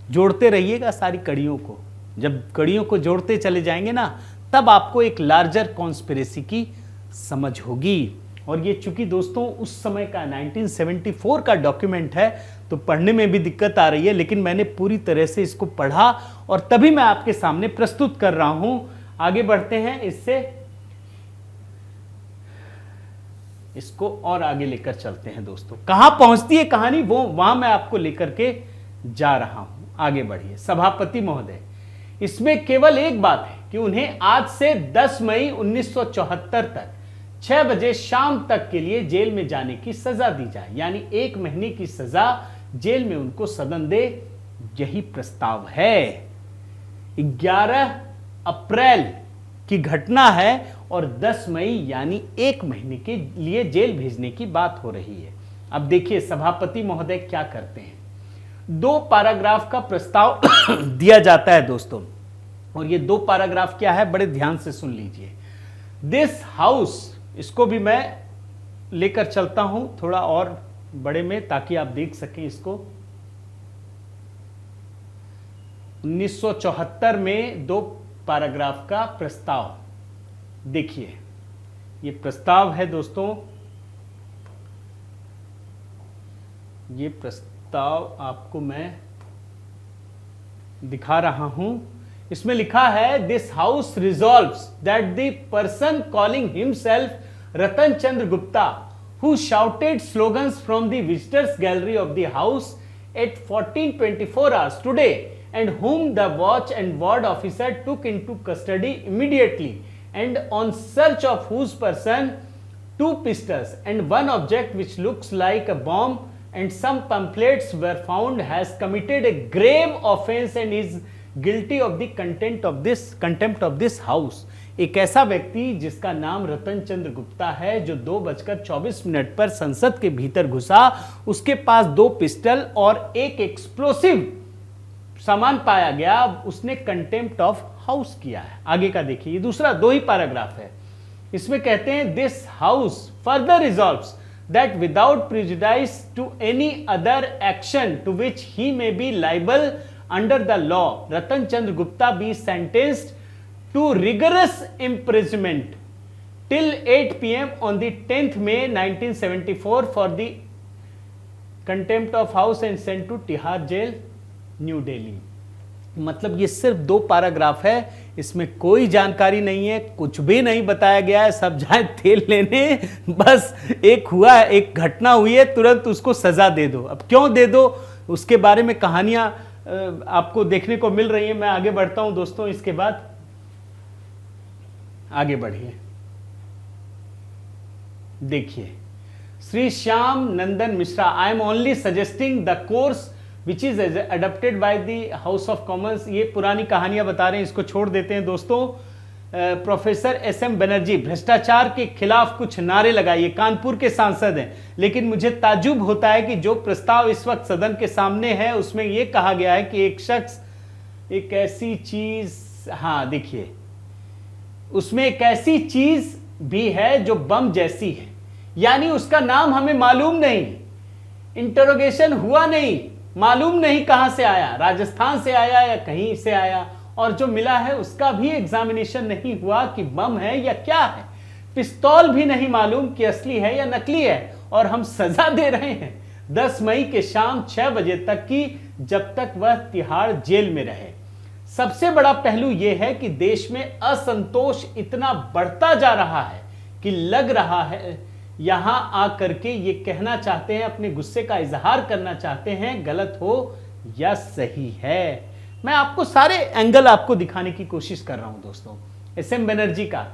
Speaker 1: जोड़ते रहिएगा सारी कड़ियों को, जब कड़ियों को जोड़ते चले जाएंगे ना, तब आपको एक लार्जर कॉन्स्पिरेसी की समझ होगी। और ये चूंकि दोस्तों उस समय का 1974 का डॉक्यूमेंट है, तो पढ़ने में भी दिक्कत आ रही है, लेकिन मैंने पूरी तरह से इसको पढ़ा और तभी मैं आपके सामने प्रस्तुत कर रहा हूं। आगे बढ़ते हैं, इसको और आगे लेकर चलते हैं दोस्तों। कहां पहुंचती है कहानी, वो वहां मैं आपको लेकर के जा रहा हूं। आगे बढ़िए। सभापति महोदय, इसमें केवल एक बात है कि उन्हें आज से 10 मई 1974 तक 6 बजे शाम तक के लिए जेल में जाने की सजा दी जाए, यानी 1 महीने की सजा जेल में उनको सदन दे, यही प्रस्ताव है। 11 अप्रैल की घटना है और 10 मई यानी 1 महीने के लिए जेल भेजने की बात हो रही है। अब देखिए सभापति महोदय क्या करते हैं। 2 पैराग्राफ का प्रस्ताव दिया जाता है दोस्तों, और ये 2 पैराग्राफ क्या है, बड़े ध्यान से सुन लीजिए। दिस हाउस, इसको भी मैं लेकर चलता हूं थोड़ा और बड़े में ताकि आप देख सकें इसको। 1974 में 2 पैराग्राफ का प्रस्ताव, देखिए ये प्रस्ताव है दोस्तों, ये प्रस्ताव आपको मैं दिखा रहा हूं। इसमें लिखा है, this house resolves that the person calling himself Ratan Chandra Gupta who shouted slogans from the visitors gallery of the house at 14:24 hours today and whom the watch and ward officer took into custody immediately, and on search of whose person 2 pistols and 1 object which looks like a bomb and some pamphlets were found, has committed a grave offense and is guilty of the contempt of this house। एक ऐसा व्यक्ति जिसका नाम रतन चंद्र गुप्ता है, जो 2:24 पर संसद के भीतर घुसा, उसके पास 2 पिस्टल और एक एक्सप्लोसिव सामान पाया गया, उसने कंटेम्प्ट ऑफ हाउस किया है। आगे का देखिए, ये दूसरा 2 ही पैराग्राफ है। इसमें कहते हैं, this house further resolves that without prejudice to any other action to which he may be liable under the law, Ratan Chandra Gupta be sentenced to rigorous imprisonment till 8 p.m. on the 10th May 1974 for the contempt of house and sent to Tihar jail, new Delhi. मतलब ये सिर्फ 2 paragraph है, इसमें कोई जानकारी नहीं है, कुछ भी नहीं बताया गया है, सब जाए तेल लेने, बस एक हुआ है, एक घटना हुई है, तुरंत उसको सजा दे दो। अब क्यों दे दो, उसके बारे में कहानियां आपको देखने को मिल रही है। मैं आगे बढ़ता हूं दोस्तों, इसके बाद आगे बढ़िए। देखिए, Shri Shyam Nandan Mishra, I am only suggesting the course which is adopted by the House of Commons. ये पुरानी कहानियां बता रहे हैं, इसको छोड़ देते हैं दोस्तों। प्रोफेसर SM बनर्जी, भ्रष्टाचार के खिलाफ कुछ नारे लगाइए, कानपुर के सांसद हैं, लेकिन मुझे ताज्जुब होता है कि जो प्रस्ताव इस वक्त सदन के सामने है उसमें यह कहा गया है कि एक शख्स एक ऐसी चीज, हाँ देखिए, उसमें एक ऐसी चीज भी है जो बम जैसी है, यानी उसका नाम हमें मालूम नहीं, इंटरोगेशन हुआ नहीं, मालूम नहीं कहां से आया, राजस्थान से आया या कहीं से आया, और जो मिला है उसका भी एग्जामिनेशन नहीं हुआ कि बम है या क्या है, पिस्तौल भी नहीं मालूम कि असली है या नकली है, और हम सजा दे रहे हैं 10 मई के शाम 6 बजे तक की, जब तक वह तिहाड़ जेल में रहे। सबसे बड़ा पहलू यह है कि देश में असंतोष इतना बढ़ता जा रहा है कि लग रहा है यहां आकर के ये कहना चाहते हैं, अपने गुस्से का इजहार करना चाहते हैं, गलत हो या सही है। मैं आपको सारे एंगल आपको दिखाने की कोशिश कर रहा हूं दोस्तों एसएम बनर्जी का।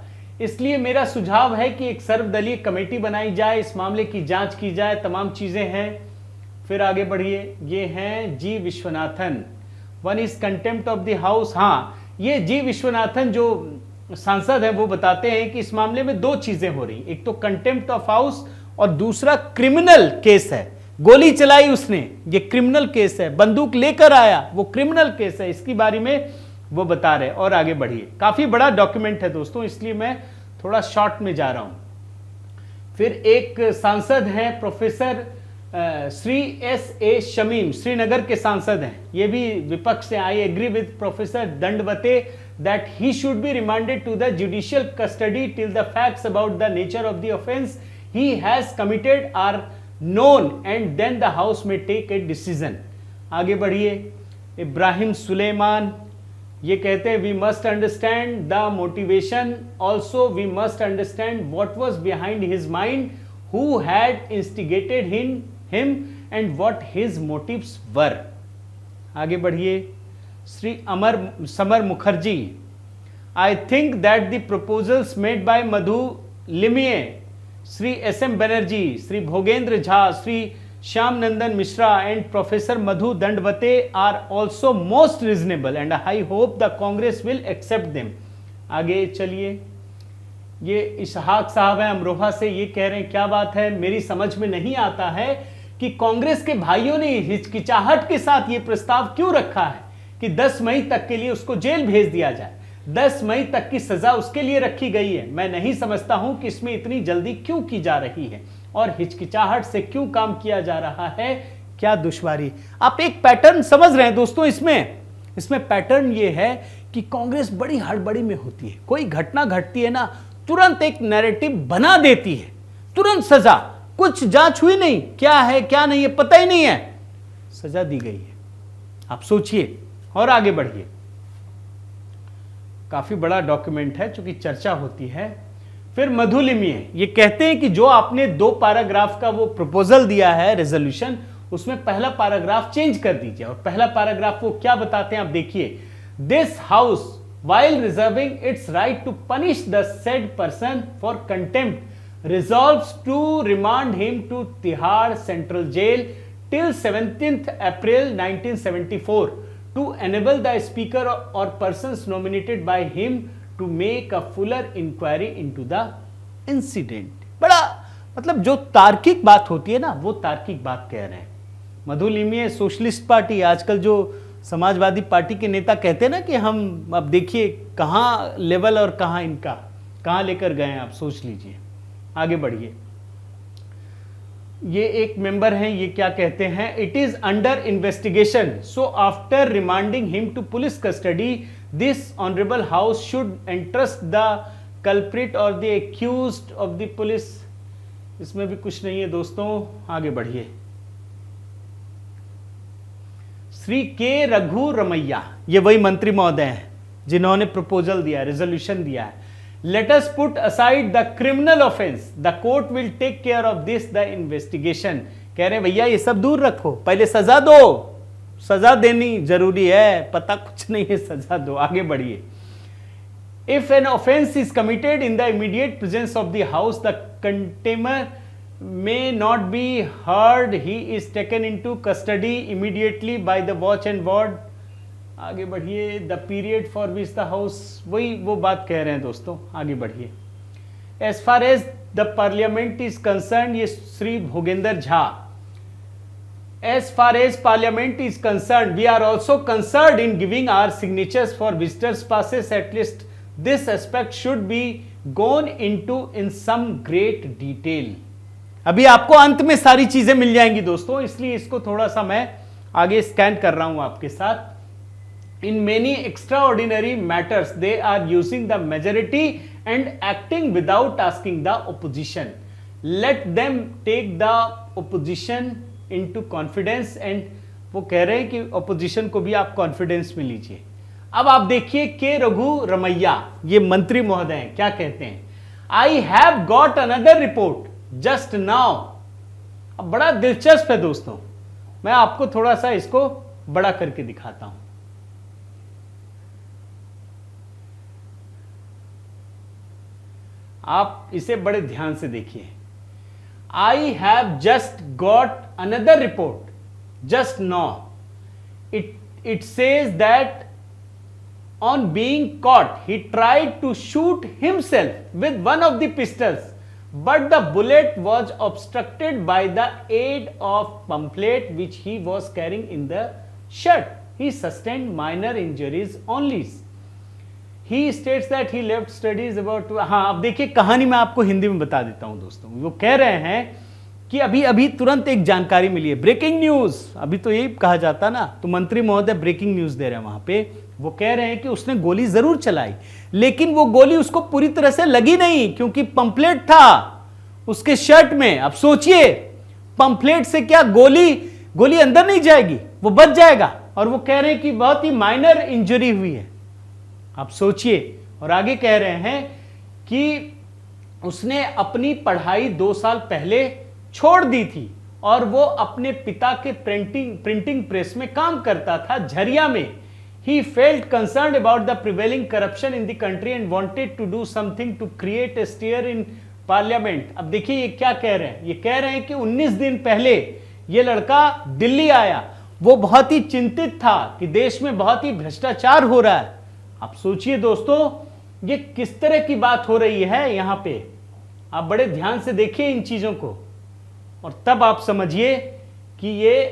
Speaker 1: इसलिए मेरा सुझाव है कि एक सर्वदलीय कमेटी बनाई जाए, इस मामले की जांच की जाए, तमाम चीजें हैं। फिर आगे बढ़िए, ये हैं G Vishwanathan. One is contempt of the House. हाँ, ये जी विश्वनाथन जो सांसद है वो बताते हैं कि इस मामले में दो चीजें हो रही, एक तो कंटेम्प्ट ऑफ हाउस और दूसरा क्रिमिनल केस है। गोली चलाई उसने, ये क्रिमिनल केस है, बंदूक लेकर आया, वो क्रिमिनल केस है, इसकी बारे में वो बता रहे। और आगे बढ़िए, काफी बड़ा डॉक्यूमेंट है दोस्तों, इसलिए मैं थोड़ा शॉर्ट में जा रहा हूं। फिर एक सांसद है professor Shri S A Shamim, Srinagar के सांसद हैं, ये भी विपक्ष से। I agree with professor Dandavate that he should be remanded to the judicial custody till the facts about the nature of the offense he has committed are known and then the house may take a decision। आगे बढ़िए, इब्राहिम सुलेमान ये कहते हैं we must understand the motivation, also we must understand what was behind his mind, who had instigated him and what his motives were। आगे बढ़िए, Shri Samar Mukherjee, I think that the proposals made by Madhu Limaye, Shri SM Banerjee, Shri Bhogendra Jha, Shri Shyam Nandan Mishra and professor Madhu Dandavate are also most reasonable and I hope the Congress will accept them. आगे चलिए, ये इशहाक साहब हैं अमरोहा से, ये कह रहे हैं क्या बात है, मेरी समझ में नहीं आता है कि कांग्रेस के भाइयों ने हिचकिचाहट के साथ ये प्रस्ताव क्यों रखा है कि 10 मई तक के लिए उसको जेल भेज दिया जाए। 10 मई तक की सजा उसके लिए रखी गई है। मैं नहीं समझता हूं कि इसमें इतनी जल्दी क्यों की जा रही है और हिचकिचाहट से क्यों काम किया जा रहा है, क्या दुश्वारी। आप एक पैटर्न समझ रहे हैं दोस्तों, इसमें पैटर्न ये है कि कांग्रेस बड़ी हड़बड़ी में होती है, कोई घटना घटती है ना, तुरंत एक नैरेटिव बना देती है, तुरंत सजा, कुछ जांच हुई नहीं, क्या है क्या नहीं है पता ही नहीं है, सजा दी गई है। आप सोचिए और आगे बढ़िए। काफी बड़ा डॉक्यूमेंट है, चूंकि चर्चा होती है। फिर मधु लिमिये ये कहते हैं कि जो आपने 2 पैराग्राफ का वो प्रपोजल दिया है रेजोल्यूशन, उसमें पहला पैराग्राफ चेंज कर दीजिए। और पहला पैराग्राफ वो क्या बताते हैं आप देखिए, this house while reserving its right to punish the said person for contempt resolves to remand him to Tihar Central Jail till 17th April 1974 to enable the speaker or persons nominated by him to make a fuller inquiry into the incident। बड़ा मतलब जो तार्किक बात होती है ना, वो तार्किक बात कह रहे हैं। मधु लिमिये सोशलिस्ट पार्टी, आजकल जो समाजवादी पार्टी के नेता कहते हैं ना कि हम अब देखिए कहां लेवल और कहां लेकर गए हैं, आप सोच लीजिए। आगे बढ़िए, ये एक मेंबर हैं, ये क्या कहते हैं, it is under investigation, so after remanding him to police custody this honourable House should entrust the culprit और the accused of the police. इसमें भी कुछ नहीं है दोस्तों, आगे बढ़िए। श्री के रघु रमैया, ये वही मंत्री महोदय हैं जिन्होंने प्रपोजल दिया, रेजोल्यूशन दिया है। Let us put aside the criminal offence, the court will take care of this the investigation. कह रहे भैया ये सब दूर रखो, पहले सजा दो, सजा देनी जरूरी है, पता कुछ नहीं है, सजा दो। आगे बढ़िए। If an offence is committed in the immediate presence of the House, the contemner may not be heard, he is taken into custody immediately by the watch and ward। आगे बढ़िए। the period for which the house, वही वो बात कह रहे हैं दोस्तों, आगे बढ़िए। as far as the parliament is concerned, ये Shri Bhogendra Jha, as far as parliament is concerned, we are also concerned in giving our signatures for visitors passes, at least this aspect should be gone into in some great detail। अभी आपको अंत में सारी चीजें मिल जाएंगी दोस्तों, इसलिए इसको थोड़ा सा मैं आगे स्कैन कर रहा हूं आपके साथ। In many extraordinary matters they are using the majority and acting without asking the opposition, let them take the opposition into confidence. And वो कह रहे हैं कि ओपोजिशन को भी आप कॉन्फिडेंस में लीजिए। अब आप देखिए के रघु रमैया, ये मंत्री महोदय हैं, क्या कहते हैं, I have got another report just now. अब बड़ा दिलचस्प है दोस्तों, मैं आपको थोड़ा सा इसको बड़ा करके दिखाता हूं। आप इसे बड़े ध्यान से देखिए। I have just got another report just now, it says that on being caught he tried to shoot himself with one of the pistols, but the bullet was obstructed by the aid of pamphlet which he was carrying in the shirt. He sustained minor injuries only. He states that he left studies about हाँ, अब देखिए कहानी मैं आपको हिंदी में बता देता हूं दोस्तों। वो कह रहे हैं कि अभी अभी तुरंत एक जानकारी मिली है, ब्रेकिंग न्यूज, अभी तो यही कहा जाता ना, तो मंत्री महोदय ब्रेकिंग न्यूज दे रहे हैं वहां पे। वो कह रहे हैं कि उसने गोली जरूर चलाई, लेकिन वो गोली उसको पूरी तरह से लगी नहीं, क्योंकि पंपलेट था उसके शर्ट में। अब सोचिए, पंपलेट से क्या गोली अंदर नहीं जाएगी, वो बच जाएगा। और वो कह रहे हैं कि बहुत ही माइनर इंजरी हुई है। आप सोचिए, और आगे कह रहे हैं कि उसने अपनी पढ़ाई 2 साल पहले छोड़ दी थी और वो अपने पिता के प्रिंटिंग प्रेस में काम करता था झरिया में। He felt concerned about the prevailing corruption in the country and wanted to do something to create a stir in parliament. अब देखिए ये क्या कह रहे हैं, ये कह रहे हैं कि 19 दिन पहले ये लड़का दिल्ली आया, वो बहुत ही चिंतित था कि देश में बहुत ही भ्रष्टाचार हो रहा है। आप सोचिए दोस्तों, ये किस तरह की बात हो रही है यहां पे। आप बड़े ध्यान से देखिए इन चीजों को, और तब आप समझिए कि ये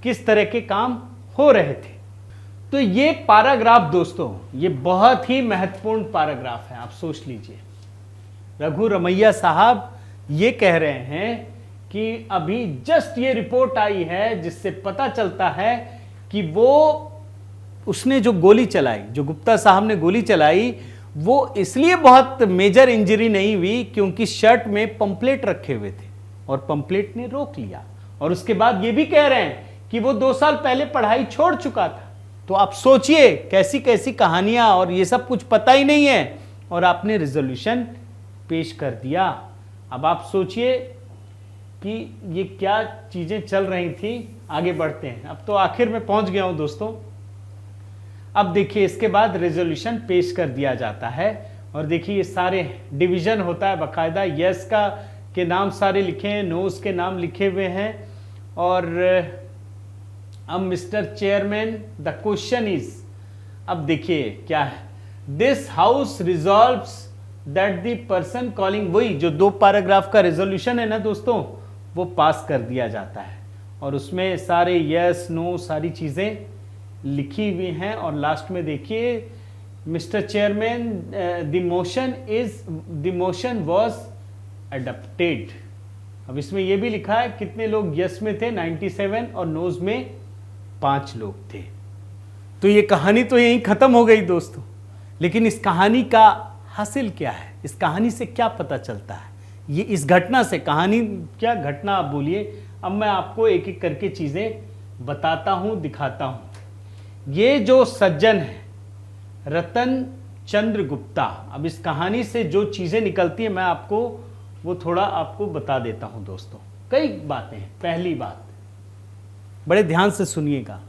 Speaker 1: किस तरह के काम हो रहे थे। तो ये पैराग्राफ दोस्तों, ये बहुत ही महत्वपूर्ण पैराग्राफ है। आप सोच लीजिए, रघु रमैया साहब ये कह रहे हैं कि अभी जस्ट ये रिपोर्ट आई है जिससे पता चलता है कि उसने जो गोली चलाई, जो गुप्ता साहब ने गोली चलाई, वो इसलिए बहुत मेजर इंजरी नहीं हुई क्योंकि शर्ट में पंपलेट रखे हुए थे और पंपलेट ने रोक लिया। और उसके बाद ये भी कह रहे हैं कि वो 2 साल पहले पढ़ाई छोड़ चुका था। तो आप सोचिए कैसी कैसी कहानियां, और ये सब कुछ पता ही नहीं है, और आपने रिजोल्यूशन पेश कर दिया। अब आप सोचिए कि ये क्या चीजें चल रही थी। आगे बढ़ते हैं, अब तो आखिर में पहुंच गया हूं दोस्तों। अब देखिए इसके बाद रेजोल्यूशन पेश कर दिया जाता है, और देखिए ये सारे डिवीजन होता है बाकायदा, यस के नाम सारे लिखे हैं, नोज के नाम लिखे हुए हैं। और अब mister chairman the question is, अब देखिए क्या है, this house resolves that the person calling, वही जो 2 पैराग्राफ का रेजोल्यूशन है ना दोस्तों, वो पास कर दिया जाता है, और उसमें सारे यस नो सारी चीजें लिखी हुई हैं। और लास्ट में देखिए, mister chairman the motion was adopted. अब इसमें यह भी लिखा है कितने लोग यस में थे, 97, और नोज में 5 लोग थे। तो ये कहानी तो यहीं खत्म हो गई दोस्तों, लेकिन इस कहानी का हासिल क्या है, इस कहानी से क्या पता चलता है, ये इस घटना से, कहानी क्या घटना आप बोलिए। अब मैं आपको एक एक करके चीजें बताता हूं, दिखाता हूं। ये जो सज्जन है रतन चंद्र गुप्ता, अब इस कहानी से जो चीजें निकलती है मैं आपको वो थोड़ा आपको बता देता हूं दोस्तों। कई बातें हैं। पहली बात, बड़े ध्यान से सुनिएगा,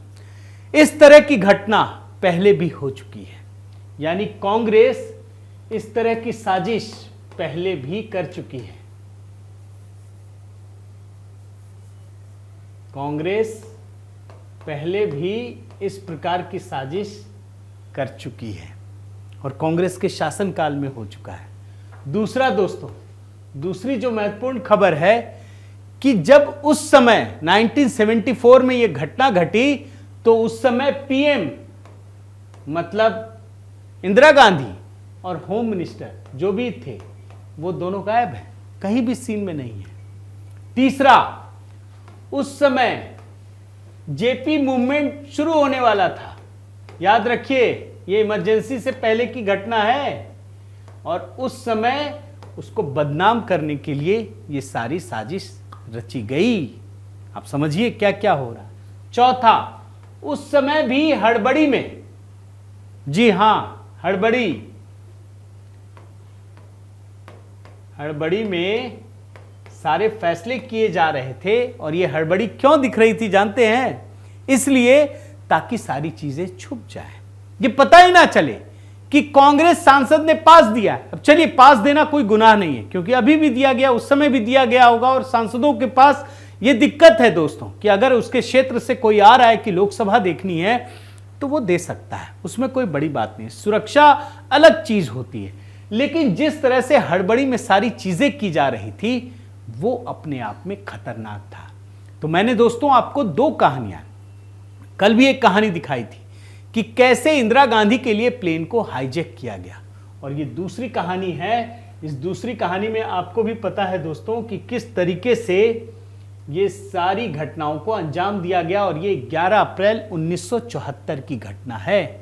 Speaker 1: इस तरह की घटना पहले भी हो चुकी है, यानी कांग्रेस इस तरह की साजिश पहले भी कर चुकी है। कांग्रेस पहले भी इस प्रकार की साजिश कर चुकी है और कांग्रेस के शासनकाल में हो चुका है। दूसरा दोस्तों, दूसरी जो महत्वपूर्ण खबर है कि जब उस समय 1974 में यह घटना घटी तो उस समय पीएम मतलब इंदिरा गांधी और होम मिनिस्टर जो भी थे वो दोनों गायब हैं, कहीं भी सीन में नहीं है। तीसरा, उस समय जेपी मूवमेंट शुरू होने वाला था, याद रखिए ये इमरजेंसी से पहले की घटना है, और उस समय उसको बदनाम करने के लिए ये सारी साजिश रची गई। आप समझिए क्या क्या हो रहा है। चौथा, उस समय भी हड़बड़ी में जी हां, हड़बड़ी में सारे फैसले किए जा रहे थे। और ये हड़बड़ी क्यों दिख रही थी जानते हैं? इसलिए ताकि सारी चीजें छुप जाए, ये पता ही ना चले कि कांग्रेस सांसद ने पास दिया। अब चलिए, पास देना कोई गुनाह नहीं है, क्योंकि अभी भी दिया गया, उस समय भी दिया गया होगा। और सांसदों के पास ये दिक्कत है दोस्तों कि अगर उसके क्षेत्र से कोई आ रहा है कि लोकसभा देखनी है तो वो दे सकता है, उसमें कोई बड़ी बात नहीं। सुरक्षा अलग चीज होती है, लेकिन जिस तरह से हड़बड़ी में सारी चीजें की जा रही थी वो अपने आप में खतरनाक था। तो मैंने दोस्तों आपको दो कहानियां, कल भी एक कहानी दिखाई थी कि कैसे इंदिरा गांधी के लिए प्लेन को हाईजैक किया गया, और ये दूसरी कहानी है। इस दूसरी कहानी में आपको भी पता है दोस्तों कि किस तरीके से ये सारी घटनाओं को अंजाम दिया गया, और ये 11 अप्रैल 1974 की घटना है।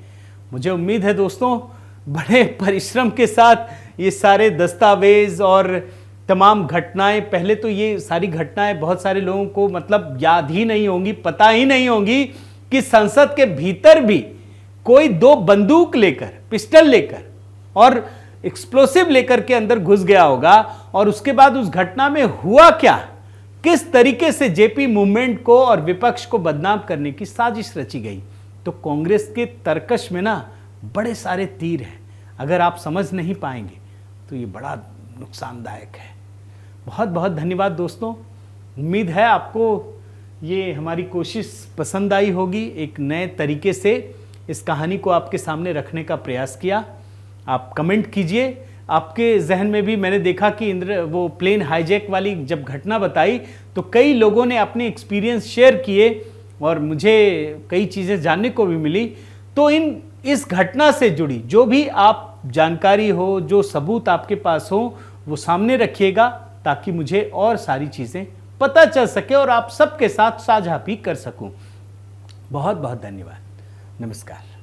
Speaker 1: मुझे उम्मीद है दोस्तों बड़े परिश्रम के साथ ये सारे दस्तावेज और तमाम घटनाएं, पहले तो ये सारी घटनाएं बहुत सारे लोगों को मतलब याद ही नहीं होंगी, पता ही नहीं होंगी कि संसद के भीतर भी कोई दो बंदूक लेकर, पिस्टल लेकर और एक्सप्लोसिव लेकर के अंदर घुस गया होगा। और उसके बाद उस घटना में हुआ क्या, किस तरीके से जेपी मूवमेंट को और विपक्ष को बदनाम करने की साजिश रची गई। तो कांग्रेस के तर्कश में ना बड़े सारे तीर हैं, अगर आप समझ नहीं पाएंगे तो ये बड़ा नुकसानदायक है। बहुत बहुत धन्यवाद दोस्तों, उम्मीद है आपको ये हमारी कोशिश पसंद आई होगी। एक नए तरीके से इस कहानी को आपके सामने रखने का प्रयास किया। आप कमेंट कीजिए, आपके जहन में भी मैंने देखा कि वो प्लेन हाईजैक वाली जब घटना बताई तो कई लोगों ने अपने एक्सपीरियंस शेयर किए और मुझे कई चीज़ें जानने को भी मिली। तो इस घटना से जुड़ी जो भी आप जानकारी हो, जो सबूत आपके पास हो, वो सामने रखिएगा ताकि मुझे और सारी चीज़ें पता चल सके और आप सबके साथ साझा भी कर सकूं। बहुत बहुत धन्यवाद। नमस्कार।